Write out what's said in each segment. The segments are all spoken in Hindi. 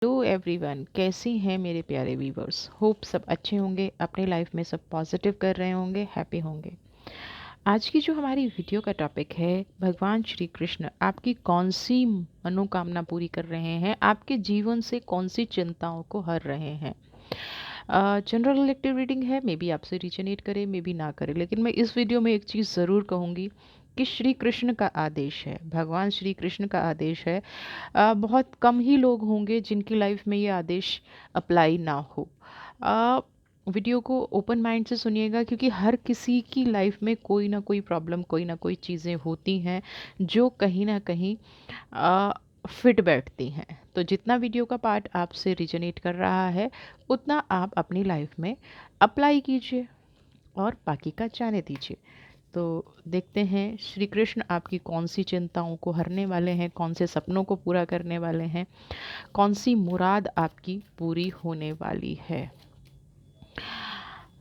हेलो एवरीवन, कैसी हैं मेरे प्यारे व्यूवर्स। होप सब अच्छे होंगे, अपने लाइफ में सब पॉजिटिव कर रहे होंगे, हैप्पी होंगे। आज की जो हमारी वीडियो का टॉपिक है, भगवान श्री कृष्ण आपकी कौन सी मनोकामना पूरी कर रहे हैं, आपके जीवन से कौन सी चिंताओं को हर रहे हैं। जनरल इलेक्टिव रीडिंग है, मे बी आपसे रिजनेट करे, मे बी ना करे, लेकिन मैं इस वीडियो में एक चीज़ ज़रूर कहूँगी कि श्री कृष्ण का आदेश है, भगवान श्री कृष्ण का आदेश है। बहुत कम ही लोग होंगे जिनकी लाइफ में ये आदेश अप्लाई ना हो। अ, वीडियो को ओपन माइंड से सुनिएगा, क्योंकि हर किसी की लाइफ में कोई ना कोई प्रॉब्लम, कोई ना कोई चीज़ें होती हैं जो कहीं ना कहीं फिट बैठती हैं। तो जितना वीडियो का पार्ट आपसे रिजनेट कर रहा है, उतना आप अपनी लाइफ में अप्लाई कीजिए और बाकी का जाने दीजिए। तो देखते हैं श्री कृष्ण आपकी कौन सी चिंताओं को हरने वाले हैं, कौन से सपनों को पूरा करने वाले हैं, कौन सी मुराद आपकी पूरी होने वाली है।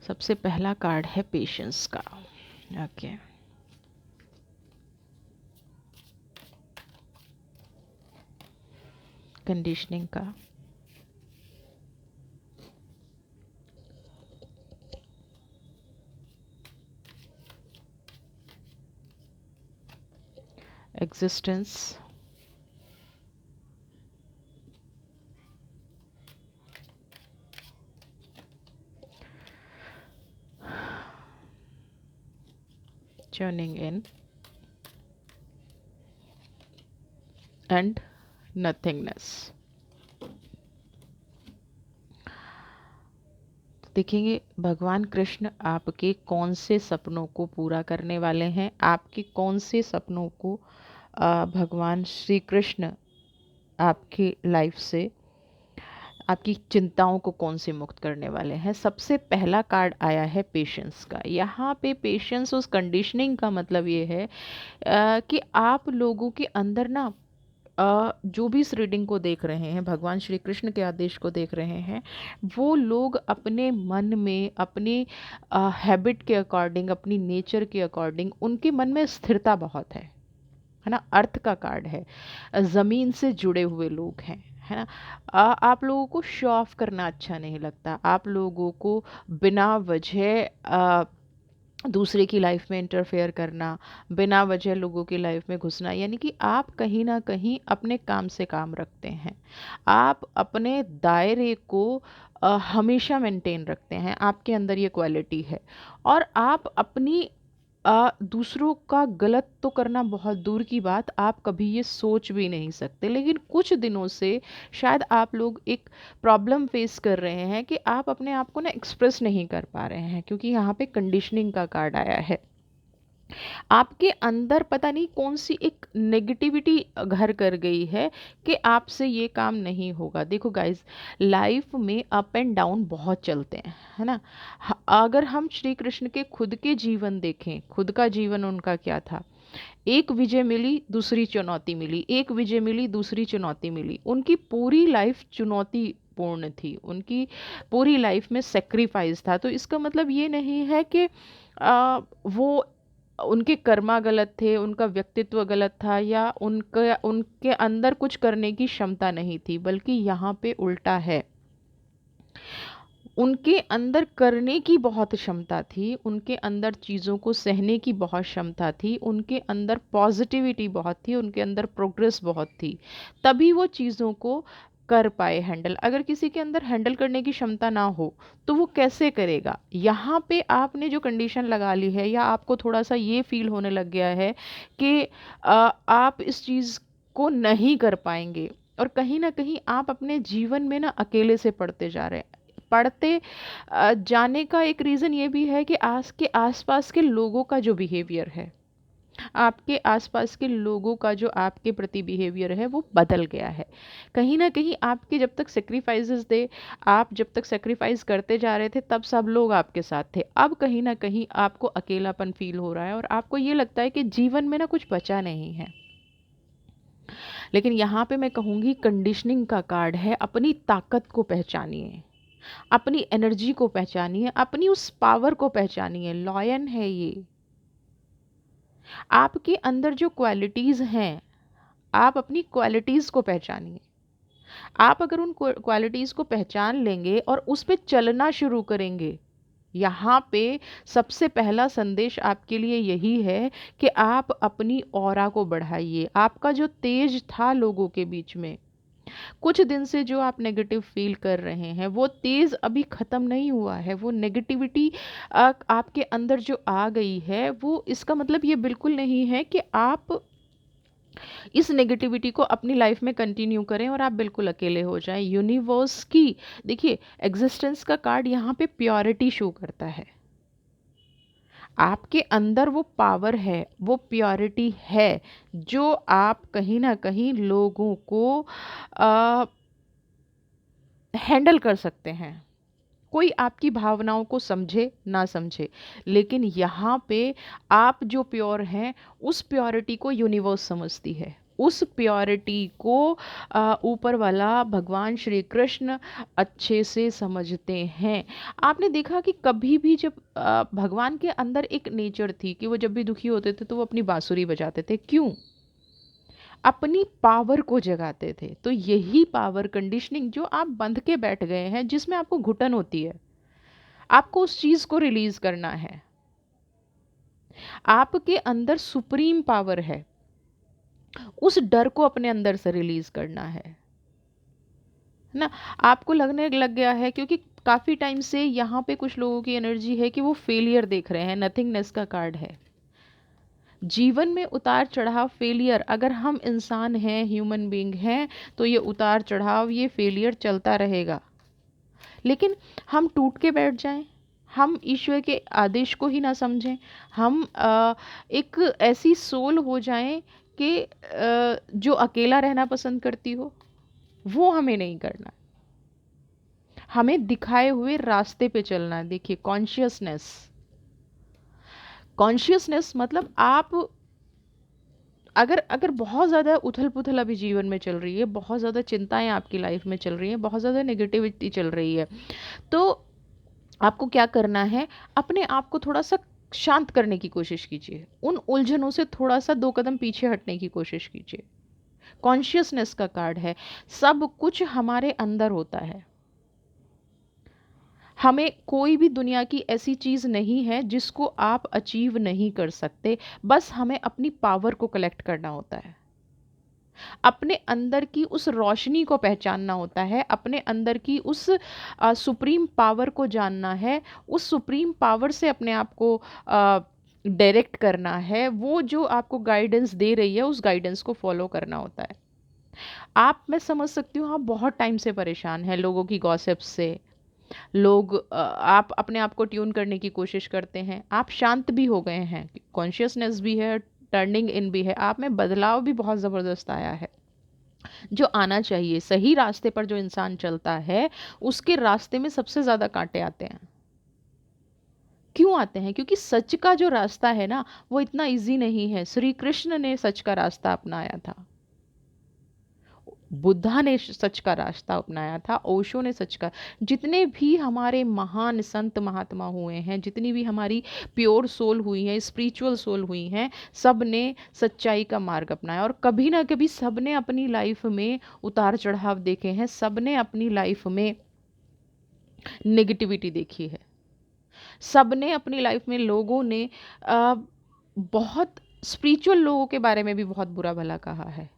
सबसे पहला कार्ड है पेशेंस का। ओके, कंडीशनिंग का, existence, churning in, and nothingness. देखेंगे भगवान कृष्ण आपके कौन से सपनों को पूरा करने वाले हैं, आपके कौन से सपनों को भगवान श्री कृष्ण आपकी लाइफ से, आपकी चिंताओं को कौन से मुक्त करने वाले हैं। सबसे पहला कार्ड आया है पेशेंस का। यहाँ पे पेशेंस उस कंडीशनिंग का मतलब ये है कि आप लोगों के अंदर ना, जो भी इस रीडिंग को देख रहे हैं, भगवान श्री कृष्ण के आदेश को देख रहे हैं, वो लोग अपने मन में, अपने हैबिट के अकॉर्डिंग, अपनी नेचर के अकॉर्डिंग, उनके मन में स्थिरता बहुत है ना। अर्थ का कार्ड है, ज़मीन से जुड़े हुए लोग हैं, है ना। आप लोगों को शो ऑफ करना अच्छा नहीं लगता, आप लोगों को बिना वजह दूसरे की लाइफ में इंटरफेयर करना, बिना वजह लोगों की लाइफ में घुसना, यानी कि आप कहीं ना कहीं अपने काम से काम रखते हैं। आप अपने दायरे को हमेशा मेंटेन रखते हैं, आपके अंदर ये क्वालिटी है। और आप अपनी दूसरों का गलत तो करना बहुत दूर की बात, आप कभी ये सोच भी नहीं सकते। लेकिन कुछ दिनों से शायद आप लोग एक प्रॉब्लम फेस कर रहे हैं कि आप अपने आप को ना एक्सप्रेस नहीं कर पा रहे हैं, क्योंकि यहाँ पे कंडीशनिंग का कार्ड आया है। आपके अंदर पता नहीं कौन सी एक नेगेटिविटी घर कर गई है कि आपसे ये काम नहीं होगा। देखो गाइस, लाइफ में अप एंड डाउन बहुत चलते हैं, है ना। अगर हम श्री कृष्ण के खुद के जीवन देखें, खुद का जीवन उनका क्या था। एक विजय मिली, दूसरी चुनौती मिली, एक विजय मिली, दूसरी चुनौती मिली। उनकी पूरी लाइफ चुनौती पूर्ण थी, उनकी पूरी लाइफ में सेक्रीफाइस था। तो इसका मतलब ये नहीं है कि वो, उनके कर्मा गलत थे, उनका व्यक्तित्व गलत था, या उनके उनके अंदर कुछ करने की क्षमता नहीं थी, बल्कि यहाँ पे उल्टा है। उनके अंदर करने की बहुत क्षमता थी, उनके अंदर चीज़ों को सहने की बहुत क्षमता थी, उनके अंदर पॉजिटिविटी बहुत थी, उनके अंदर प्रोग्रेस बहुत थी। तभी वो चीज़ों को कर पाए हैंडल। अगर किसी के अंदर हैंडल करने की क्षमता ना हो तो वो कैसे करेगा। यहाँ पे आपने जो कंडीशन लगा ली है, या आपको थोड़ा सा ये फील होने लग गया है कि आप इस चीज़ को नहीं कर पाएंगे, और कहीं ना कहीं आप अपने जीवन में ना अकेले से पढ़ते जा रहे हैं। पढ़ते जाने का एक रीज़न ये भी है कि आज के आसपास के लोगों का जो बिहेवियर है, आपके आसपास के लोगों का जो आपके प्रति बिहेवियर है, वो बदल गया है। कहीं ना कहीं आपके जब तक सेक्रीफाइसेस थे, आप जब तक सेक्रीफाइस करते जा रहे थे, तब सब लोग आपके साथ थे। अब कहीं ना कहीं आपको अकेलापन फील हो रहा है, और आपको ये लगता है कि जीवन में ना कुछ बचा नहीं है। लेकिन यहाँ पे मैं कहूँगी, कंडीशनिंग का कार्ड है, अपनी ताकत को पहचानिए, अपनी एनर्जी को पहचानिए, अपनी उस पावर को पहचानिए। लॉयन है ये। आपके अंदर जो क्वालिटीज़ हैं, आप अपनी क्वालिटीज़ को पहचानिए। आप अगर उन क्वालिटीज़ को पहचान लेंगे और उस पे चलना शुरू करेंगे, यहाँ पे सबसे पहला संदेश आपके लिए यही है कि आप अपनी ऑरा को बढ़ाइए। आपका जो तेज था लोगों के बीच में, कुछ दिन से जो आप नेगेटिव फील कर रहे हैं, वो तेज अभी ख़त्म नहीं हुआ है। वो नेगेटिविटी आपके अंदर जो आ गई है, वो इसका मतलब ये बिल्कुल नहीं है कि आप इस नेगेटिविटी को अपनी लाइफ में कंटिन्यू करें और आप बिल्कुल अकेले हो जाएं। यूनिवर्स की, देखिए, एग्जिस्टेंस का कार्ड यहाँ पे प्योरिटी शो करता है। आपके अंदर वो पावर है, वो प्योरिटी है, जो आप कहीं ना कहीं लोगों को हैंडल कर सकते हैं। कोई आपकी भावनाओं को समझे ना समझे, लेकिन यहाँ पे आप जो प्योर हैं, उस प्योरिटी को यूनिवर्स समझती है। उस प्योरिटी को ऊपर वाला भगवान श्री कृष्ण अच्छे से समझते हैं। आपने देखा कि कभी भी जब भगवान के अंदर एक नेचर थी कि वो जब भी दुखी होते थे तो वो अपनी बांसुरी बजाते थे। क्यों? अपनी पावर को जगाते थे। तो यही पावर कंडीशनिंग जो आप बंध के बैठ गए हैं, जिसमें आपको घुटन होती है, आपको उस चीज को रिलीज करना है। आपके अंदर सुप्रीम पावर है, उस डर को अपने अंदर से रिलीज करना है ना। आपको लगने लग गया है, क्योंकि काफी टाइम से यहाँ पे कुछ लोगों की एनर्जी है कि वो फेलियर देख रहे हैं। नथिंगनेस का कार्ड है। जीवन में उतार चढ़ाव, फेलियर, अगर हम इंसान हैं, ह्यूमन बीइंग हैं, तो ये उतार चढ़ाव, ये फेलियर चलता रहेगा। लेकिन हम टूट के बैठ जाएं, हम ईश्वर के आदेश को ही ना समझें, हम एक ऐसी सोल हो जाएं कि जो अकेला रहना पसंद करती हो, वो हमें नहीं करना। हमें दिखाए हुए रास्ते पे चलना है। देखिए, कॉन्शियसनेस, कॉन्शियसनेस मतलब आप अगर अगर बहुत ज़्यादा उथल पुथल अभी जीवन में चल रही है, बहुत ज़्यादा चिंताएं आपकी लाइफ में चल रही हैं, बहुत ज़्यादा नेगेटिविटी चल रही है, तो आपको क्या करना है? अपने आप को थोड़ा सा शांत करने की कोशिश कीजिए। उन उलझनों से थोड़ा सा 2 कदम पीछे हटने की कोशिश कीजिए। कॉन्शियसनेस का कार्ड है। सब कुछ हमारे अंदर होता है। हमें कोई भी दुनिया की ऐसी चीज़ नहीं है जिसको आप अचीव नहीं कर सकते। बस हमें अपनी पावर को कलेक्ट करना होता है। अपने अंदर की उस रोशनी को पहचानना होता है, अपने अंदर की उस सुप्रीम पावर को जानना है, उस सुप्रीम पावर से अपने आप को डायरेक्ट करना है। वो जो आपको गाइडेंस दे रही है, उस गाइडेंस को फॉलो करना होता है। आप, मैं समझ सकती हूँ, आप बहुत टाइम से परेशान हैं लोगों की गॉसिप से। लोग आप अपने आप को ट्यून करने की कोशिश करते हैं, आप शांत भी हो गए हैं, कॉन्शियसनेस भी है, टर्निंग इन भी है, आप में बदलाव भी बहुत ज़बरदस्त आया है जो आना चाहिए। सही रास्ते पर जो इंसान चलता है, उसके रास्ते में सबसे ज़्यादा कांटे आते हैं। क्यों आते हैं? क्योंकि सच का जो रास्ता है ना, वो इतना इजी नहीं है। श्री कृष्ण ने सच का रास्ता अपनाया था, बुद्धा ने सच का रास्ता अपनाया था, ओशो ने सच का, जितने भी हमारे महान संत महात्मा हुए हैं, जितनी भी हमारी प्योर सोल हुई हैं, स्पिरिचुअल सोल हुई हैं, सब ने सच्चाई का मार्ग अपनाया। और कभी ना कभी सब ने अपनी लाइफ में उतार चढ़ाव देखे हैं, सब ने अपनी लाइफ में नेगेटिविटी देखी है। सब ने अपनी लाइफ में, लोगों ने बहुत स्पिरिचुअल लोगों के बारे में भी बहुत बुरा भला कहा है,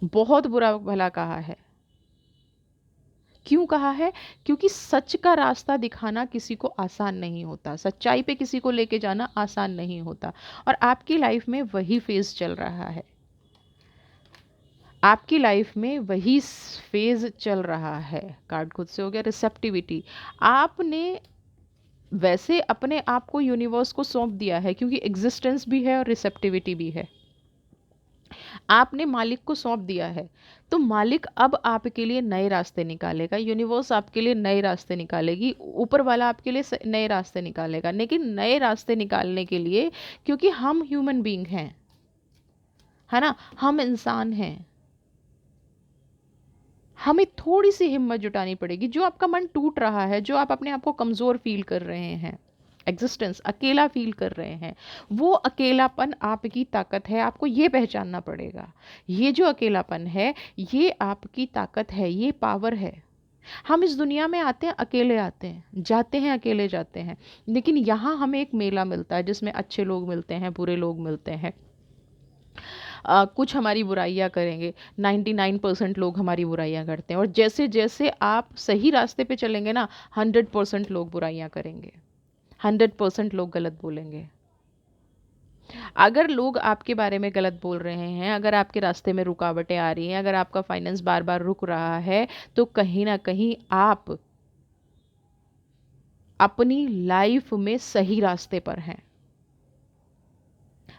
बहुत बुरा भला कहा है। क्यों कहा है? क्योंकि सच का रास्ता दिखाना किसी को आसान नहीं होता, सच्चाई पे किसी को लेके जाना आसान नहीं होता। और आपकी लाइफ में वही फेज चल रहा है, आपकी लाइफ में वही फेज चल रहा है। कार्ड खुद से हो गया रिसेप्टिविटी। आपने वैसे अपने आप को यूनिवर्स को सौंप दिया है, क्योंकि एग्जिस्टेंस भी है और रिसेप्टिविटी भी है। आपने मालिक को सौंप दिया है, तो मालिक अब आपके लिए नए रास्ते निकालेगा, यूनिवर्स आपके लिए नए रास्ते निकालेगी, ऊपर वाला आपके लिए नए रास्ते निकालेगा। लेकिन नए रास्ते निकालने के लिए, क्योंकि हम ह्यूमन बीइंग हैं, है ना, हम इंसान हैं, हमें थोड़ी सी हिम्मत जुटानी पड़ेगी। जो आपका मन टूट रहा है, जो आप अपने आप को कमज़ोर फील कर रहे हैं, एग्जिस्टेंस, अकेला फील कर रहे हैं, वो अकेलापन आपकी ताकत है, आपको ये पहचानना पड़ेगा। ये जो अकेलापन है ये आपकी ताकत है, ये पावर है। हम इस दुनिया में आते हैं अकेले, आते हैं जाते हैं अकेले जाते हैं, लेकिन यहाँ हमें एक मेला मिलता है जिसमें अच्छे लोग मिलते हैं, बुरे लोग मिलते हैं। कुछ हमारी बुराइयाँ करेंगे, 99% लोग हमारी बुराइयाँ करते हैं, और जैसे जैसे आप सही रास्ते पे चलेंगे ना, 100% लोग बुराइयाँ करेंगे, 100% लोग गलत बोलेंगे। अगर लोग आपके बारे में गलत बोल रहे हैं, अगर आपके रास्ते में रुकावटें आ रही हैं, अगर आपका फाइनेंस बार बार रुक रहा है, तो कहीं ना कहीं आप अपनी लाइफ में सही रास्ते पर हैं।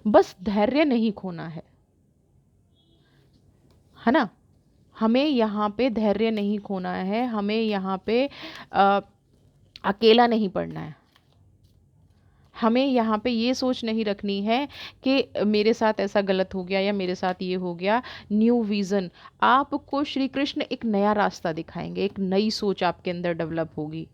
बस धैर्य नहीं खोना है ना। हमें यहाँ पे धैर्य नहीं खोना है, हमें यहाँ पे अकेला नहीं पड़ना है। हमें यहाँ पे ये सोच नहीं रखनी है कि मेरे साथ ऐसा गलत हो गया या मेरे साथ ये हो गया। न्यू विज़न, आपको श्री कृष्ण एक नया रास्ता दिखाएंगे, एक नई सोच आपके अंदर डेवलप होगी,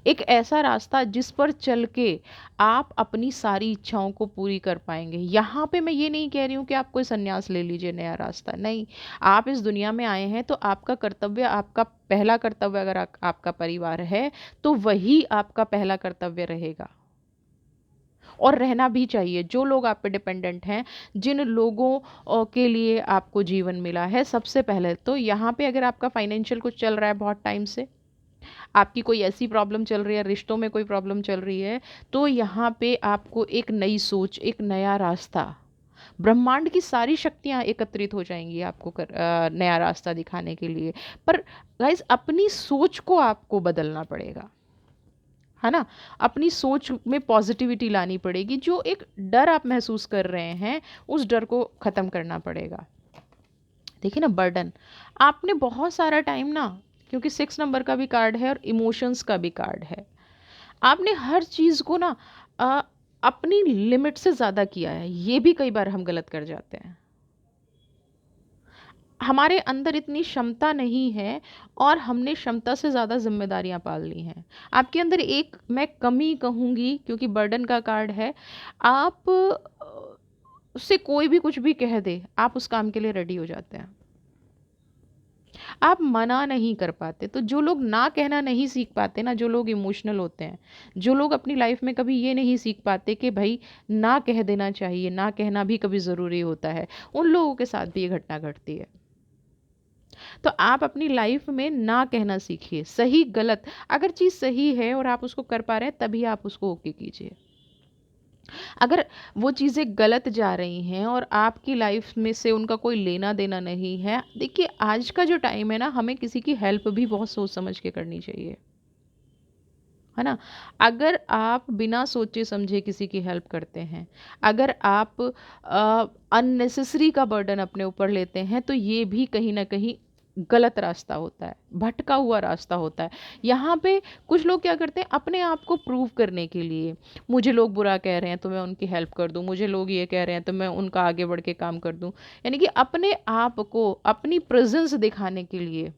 एक ऐसा रास्ता जिस पर चल के आप अपनी सारी इच्छाओं को पूरी कर पाएंगे। यहाँ पे मैं ये नहीं कह रही हूँ कि आप कोई संन्यास ले लीजिए, नया रास्ता नहीं। आप इस दुनिया में आए हैं तो आपका कर्तव्य, आपका पहला कर्तव्य, अगर आपका परिवार है तो वही आपका पहला कर्तव्य रहेगा, और रहना भी चाहिए। जो लोग आप पे डिपेंडेंट हैं, जिन लोगों के लिए आपको जीवन मिला है, सबसे पहले तो यहाँ पे अगर आपका फाइनेंशियल कुछ चल रहा है बहुत टाइम से, आपकी कोई ऐसी प्रॉब्लम चल रही है, रिश्तों में कोई प्रॉब्लम चल रही है, तो यहाँ पे आपको एक नई सोच, एक नया रास्ता, ब्रह्मांड की सारी शक्तियाँ एकत्रित हो जाएंगी आपको नया रास्ता दिखाने के लिए। पर गाइस, अपनी सोच को आपको बदलना पड़ेगा, है ना। अपनी सोच में पॉजिटिविटी लानी पड़ेगी। जो एक डर आप महसूस कर रहे हैं, उस डर को ख़त्म करना पड़ेगा। देखिए ना, बर्डन, आपने बहुत सारा टाइम ना, क्योंकि 6 नंबर का भी कार्ड है और इमोशंस का भी कार्ड है, आपने हर चीज़ को ना अ, अपनी लिमिट से ज़्यादा किया है। ये भी कई बार हम गलत कर जाते हैं। हमारे अंदर इतनी क्षमता नहीं है और हमने क्षमता से ज़्यादा जिम्मेदारियां पाल ली हैं। आपके अंदर एक, मैं कमी कहूँगी क्योंकि बर्डन का कार्ड है, आप उससे कोई भी कुछ भी कह दे, आप उस काम के लिए रेडी हो जाते हैं, आप मना नहीं कर पाते। तो जो लोग ना कहना नहीं सीख पाते ना, जो लोग इमोशनल होते हैं, जो लोग अपनी लाइफ में कभी ये नहीं सीख पाते कि भाई ना कह देना चाहिए, ना कहना भी कभी ज़रूरी होता है, उन लोगों के साथ भी ये घटना घटती है। तो आप अपनी लाइफ में ना कहना सीखिए। सही गलत, अगर चीज़ सही है और आप उसको कर पा रहे हैं, तभी आप उसको ओके कीजिए। अगर वो चीज़ें गलत जा रही हैं और आपकी लाइफ में से उनका कोई लेना देना नहीं है, देखिए आज का जो टाइम है ना, हमें किसी की हेल्प भी बहुत सोच समझ के करनी चाहिए, है ना। अगर आप बिना सोचे समझे किसी की हेल्प करते हैं, अगर आप अननेसेसरी का बर्डन अपने ऊपर लेते हैं, तो ये भी कहीं ना कहीं गलत रास्ता होता है, भटका हुआ रास्ता होता है। यहाँ पे कुछ लोग क्या करते हैं, अपने आप को प्रूव करने के लिए, मुझे लोग बुरा कह रहे हैं तो मैं उनकी हेल्प कर दूँ, मुझे लोग ये कह रहे हैं तो मैं उनका आगे बढ़ के काम कर दूँ, यानी कि अपने आप को, अपनी प्रेजेंस दिखाने के लिए।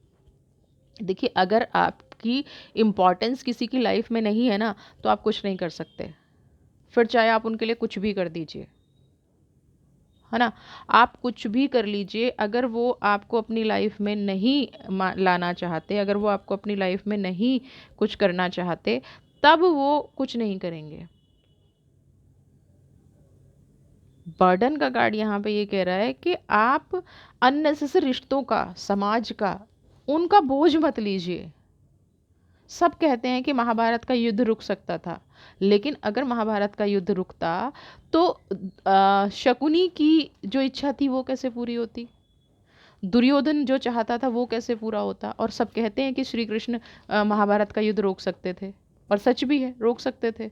देखिए, अगर आपकी इम्पोर्टेंस किसी की लाइफ में नहीं है ना, तो आप कुछ नहीं कर सकते, फिर चाहे आप उनके लिए कुछ भी कर दीजिए, है ना। आप कुछ भी कर लीजिए, अगर वो आपको अपनी लाइफ में नहीं लाना चाहते, अगर वो आपको अपनी लाइफ में नहीं कुछ करना चाहते, तब वो कुछ नहीं करेंगे। बर्डन का कार्ड यहाँ पे ये कह रहा है कि आप अननेसेसरी रिश्तों का, समाज का, उनका बोझ मत लीजिए। सब कहते हैं कि महाभारत का युद्ध रुक सकता था, लेकिन अगर महाभारत का युद्ध रुकता तो शकुनी की जो इच्छा थी वो कैसे पूरी होती, दुर्योधन जो चाहता था वो कैसे पूरा होता। और सब कहते हैं कि श्री कृष्ण महाभारत का युद्ध रोक सकते थे, और सच भी है, रोक सकते थे,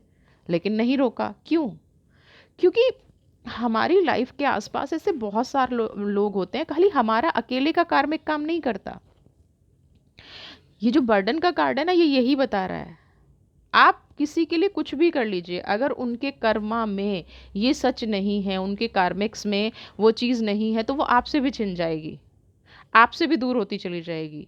लेकिन नहीं रोका। क्यों? क्योंकि हमारी लाइफ के आसपास ऐसे बहुत सारे लोग होते हैं, खाली हमारा अकेले का कार्मिक काम नहीं करता। ये जो बर्डन का कार्ड है ना, ये यही बता रहा है, आप किसी के लिए कुछ भी कर लीजिए, अगर उनके कर्मा में ये सच नहीं है, उनके कार्मिक्स में वो चीज़ नहीं है, तो वो आपसे भी छिन जाएगी, आपसे भी दूर होती चली जाएगी।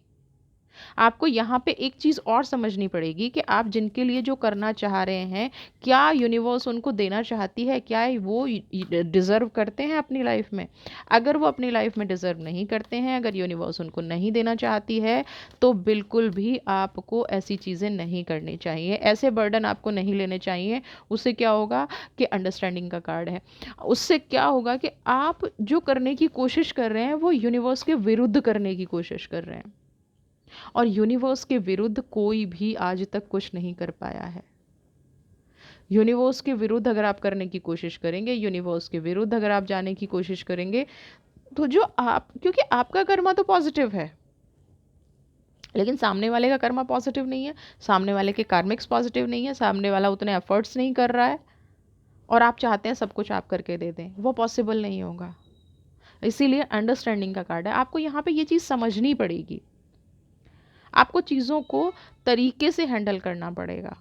आपको यहाँ पे एक चीज़ और समझनी पड़ेगी कि आप जिनके लिए जो करना चाह रहे हैं, क्या यूनिवर्स उनको देना चाहती है, क्या वो डिज़र्व करते हैं अपनी लाइफ में? अगर वो अपनी लाइफ में डिज़र्व नहीं करते हैं, अगर यूनिवर्स उनको नहीं देना चाहती है, तो बिल्कुल भी आपको ऐसी चीज़ें नहीं करनी चाहिए, ऐसे बर्डन आपको नहीं लेने चाहिए। उससे क्या होगा कि अंडरस्टैंडिंग का कार्ड है, उससे क्या होगा कि आप जो करने की कोशिश कर रहे हैं वो यूनिवर्स के विरुद्ध करने की कोशिश कर रहे हैं, और यूनिवर्स के विरुद्ध कोई भी आज तक कुछ नहीं कर पाया है। यूनिवर्स के विरुद्ध अगर आप करने की कोशिश करेंगे, यूनिवर्स के विरुद्ध अगर आप जाने की कोशिश करेंगे, तो जो आप, क्योंकि आपका कर्मा तो पॉजिटिव है, लेकिन सामने वाले का कर्मा पॉजिटिव नहीं है, सामने वाले के कार्मिक्स पॉजिटिव नहीं है, सामने वाला उतने एफर्ट्स नहीं कर रहा है, और आप चाहते हैं सब कुछ आप करके दे दें, वो पॉसिबल नहीं होगा। इसीलिए अंडरस्टैंडिंग का कार्ड है। आपको यहाँ पे ये चीज़ समझनी पड़ेगी, आपको चीज़ों को तरीके से हैंडल करना पड़ेगा।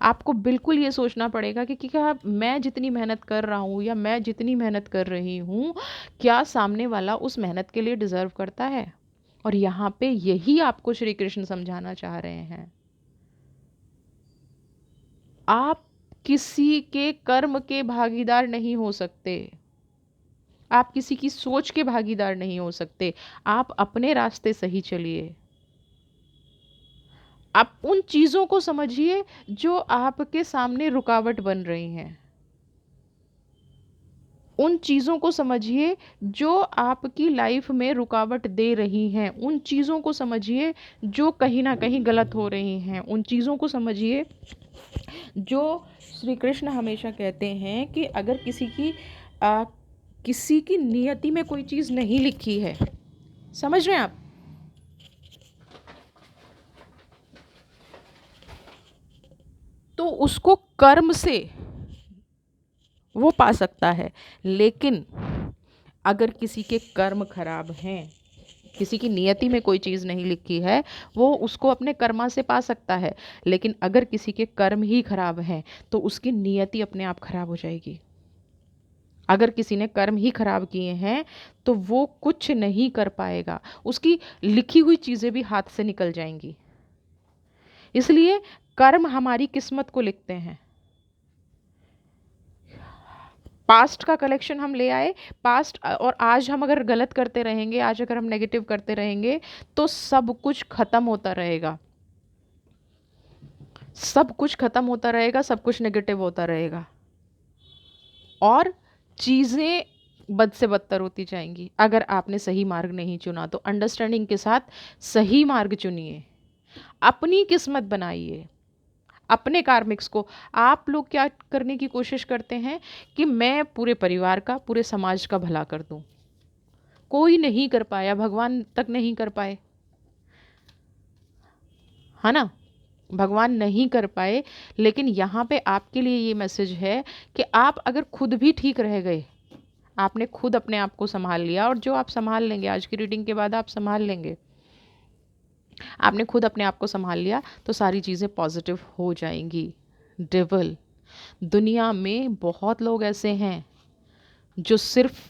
आपको बिल्कुल ये सोचना पड़ेगा कि क्या मैं जितनी मेहनत कर रहा हूँ या मैं जितनी मेहनत कर रही हूँ, क्या सामने वाला उस मेहनत के लिए डिज़र्व करता है? और यहाँ पे यही आपको श्री कृष्ण समझाना चाह रहे हैं। आप किसी के कर्म के भागीदार नहीं हो सकते, आप किसी की सोच के भागीदार नहीं हो सकते। आप अपने रास्ते सही चलिए, आप उन चीज़ों को समझिए जो आपके सामने रुकावट बन रही हैं, उन चीज़ों को समझिए जो आपकी लाइफ में रुकावट दे रही हैं, उन चीज़ों को समझिए जो कहीं ना कहीं गलत हो रही हैं, उन चीज़ों को समझिए जो श्री कृष्ण हमेशा कहते हैं कि अगर किसी की नियति में कोई चीज़ नहीं लिखी है, समझ रहे हैं आप, तो उसको कर्म से वो पा सकता है। लेकिन अगर किसी के कर्म खराब हैं, किसी की नियति में कोई चीज़ नहीं लिखी है, वो उसको अपने कर्मा से पा सकता है। लेकिन अगर किसी के कर्म ही खराब हैं, तो उसकी नियति अपने आप खराब हो जाएगी। अगर किसी ने कर्म ही खराब किए हैं, तो वो कुछ नहीं कर पाएगा, उसकी लिखी हुई चीज़ें भी हाथ से निकल जाएंगी। इसलिए कर्म हमारी किस्मत को लिखते हैं। पास्ट का कलेक्शन हम ले आए, पास्ट और आज हम अगर गलत करते रहेंगे, आज अगर हम नेगेटिव करते रहेंगे, तो सब कुछ खत्म होता रहेगा, सब कुछ खत्म होता रहेगा, सब कुछ नेगेटिव होता रहेगा, और चीज़ें बद से बदतर होती जाएंगी। अगर आपने सही मार्ग नहीं चुना, तो अंडरस्टैंडिंग के साथ सही मार्ग चुनिए, अपनी किस्मत बनाइए, अपने कार्मिक्स को। आप लोग क्या करने की कोशिश करते हैं कि मैं पूरे परिवार का, पूरे समाज का भला कर दूं। कोई नहीं कर पाया, भगवान तक नहीं कर पाए, है ना, भगवान नहीं कर पाए। लेकिन यहाँ पे आपके लिए ये मैसेज है कि आप अगर खुद भी ठीक रह गए, आपने खुद अपने आप को संभाल लिया, और जो आप संभाल लेंगे, आज की रीडिंग के बाद आप संभाल लेंगे, आपने खुद अपने आप को संभाल लिया, तो सारी चीज़ें पॉजिटिव हो जाएंगी। डेविल, दुनिया में बहुत लोग ऐसे हैं जो सिर्फ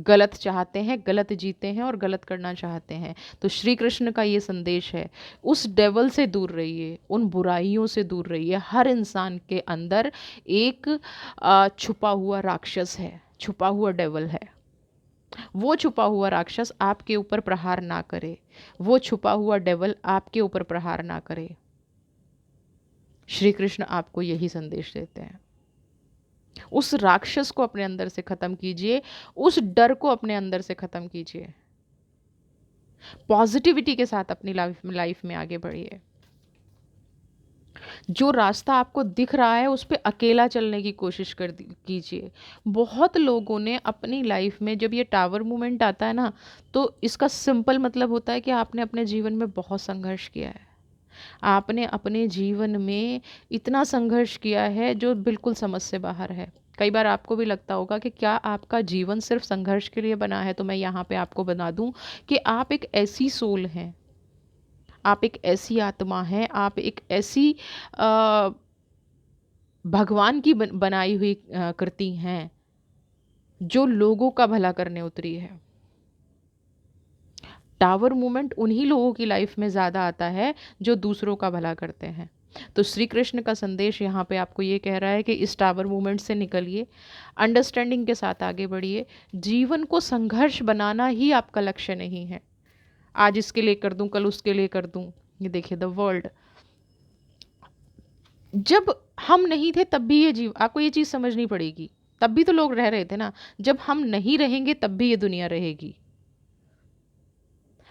गलत चाहते हैं, गलत जीते हैं और गलत करना चाहते हैं। तो श्री कृष्ण का ये संदेश है, उस डेवल से दूर रहिए, उन बुराइयों से दूर रहिए। हर इंसान के अंदर एक छुपा हुआ राक्षस है, छुपा हुआ डेवल है। वो छुपा हुआ राक्षस आपके ऊपर प्रहार ना करे, वो छुपा हुआ डेवल आपके ऊपर प्रहार ना करे। श्री कृष्ण आपको यही संदेश देते हैं। उस राक्षस को अपने अंदर से खत्म कीजिए, उस डर को अपने अंदर से खत्म कीजिए, पॉजिटिविटी के साथ अपनी लाइफ में आगे बढ़िए। जो रास्ता आपको दिख रहा है उस पर अकेला चलने की कोशिश कीजिए। बहुत लोगों ने अपनी लाइफ में, जब ये टावर मूवमेंट आता है ना, तो इसका सिंपल मतलब होता है कि आपने अपने जीवन में बहुत संघर्ष किया है, आपने अपने जीवन में इतना संघर्ष किया है जो बिल्कुल समझ से बाहर है। कई बार आपको भी लगता होगा कि क्या आपका जीवन सिर्फ संघर्ष के लिए बना है। तो मैं यहाँ पे आपको बता दूं कि आप एक ऐसी सोल हैं, आप एक ऐसी आत्मा हैं, आप एक ऐसी भगवान की बनाई हुई कृति हैं जो लोगों का भला करने उतरी है। टावर मूवमेंट उन्हीं लोगों की लाइफ में ज़्यादा आता है जो दूसरों का भला करते हैं। तो श्री कृष्ण का संदेश यहाँ पे आपको ये कह रहा है कि इस टावर मूवमेंट से निकलिए, अंडरस्टैंडिंग के साथ आगे बढ़िए। जीवन को संघर्ष बनाना ही आपका लक्ष्य नहीं है, आज इसके लिए कर दूं, कल उसके लिए कर दूं। ये देखिए द वर्ल्ड, जब हम नहीं थे तब भी ये जीव, आपको ये चीज़ समझनी पड़ेगी, तब भी तो लोग रह रहे थे ना। जब हम नहीं रहेंगे तब भी ये दुनिया रहेगी।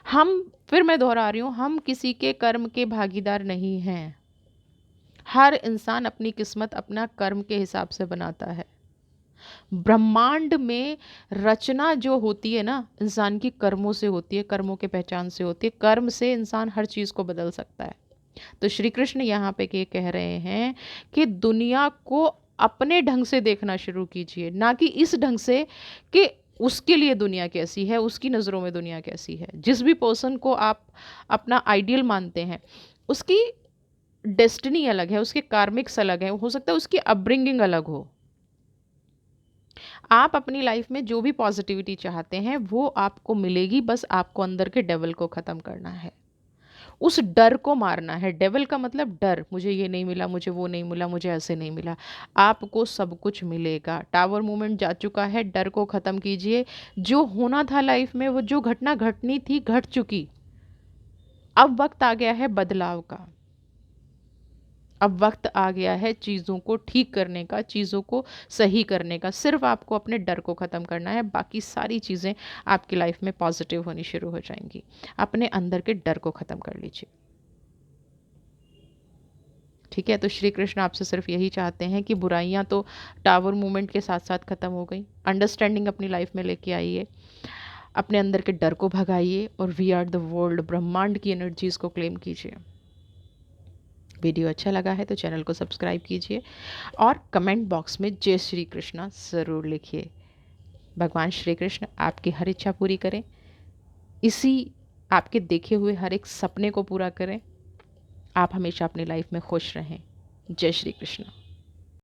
हम, फिर मैं दोहरा रही हूँ, हम किसी के कर्म के भागीदार नहीं हैं। हर इंसान अपनी किस्मत अपना कर्म के हिसाब से बनाता है। ब्रह्मांड में रचना जो होती है ना, इंसान की कर्मों से होती है, कर्मों के पहचान से होती है। कर्म से इंसान हर चीज़ को बदल सकता है। तो श्री कृष्ण यहाँ पे ये कह रहे हैं कि दुनिया को अपने ढंग से देखना शुरू कीजिए, ना कि इस ढंग से कि उसके लिए दुनिया कैसी है, उसकी नज़रों में दुनिया कैसी है। जिस भी पर्सन को आप अपना आइडियल मानते हैं, उसकी डेस्टिनी अलग है, उसके कार्मिक्स अलग है, हो सकता है उसकी अपब्रिंगिंग अलग हो। आप अपनी लाइफ में जो भी पॉजिटिविटी चाहते हैं वो आपको मिलेगी, बस आपको अंदर के डेविल को ख़त्म करना है, उस डर को मारना है। डेविल का मतलब डर, मुझे ये नहीं मिला, मुझे वो नहीं मिला, मुझे ऐसे नहीं मिला। आपको सब कुछ मिलेगा। टावर मूवमेंट जा चुका है, डर को ख़त्म कीजिए। जो होना था लाइफ में, वो जो घटना घटनी थी घट चुकी। अब वक्त आ गया है बदलाव का, अब वक्त आ गया है चीज़ों को ठीक करने का, चीज़ों को सही करने का। सिर्फ आपको अपने डर को ख़त्म करना है, बाकी सारी चीज़ें आपकी लाइफ में पॉजिटिव होनी शुरू हो जाएंगी। अपने अंदर के डर को ख़त्म कर लीजिए, ठीक है। तो श्री कृष्ण आपसे सिर्फ यही चाहते हैं कि बुराइयां तो टावर मूवमेंट के साथ साथ ख़त्म हो गई। अंडरस्टैंडिंग अपनी लाइफ में लेके आइए, अपने अंदर के डर को भगाइए और वी आर द वर्ल्ड, ब्रह्मांड की एनर्जीज़ को क्लेम कीजिए। वीडियो अच्छा लगा है तो चैनल को सब्सक्राइब कीजिए और कमेंट बॉक्स में जय श्री कृष्णा ज़रूर लिखिए। भगवान श्री कृष्ण आपकी हर इच्छा पूरी करें, इसी आपके देखे हुए हर एक सपने को पूरा करें। आप हमेशा अपनी लाइफ में खुश रहें। जय श्री कृष्ण।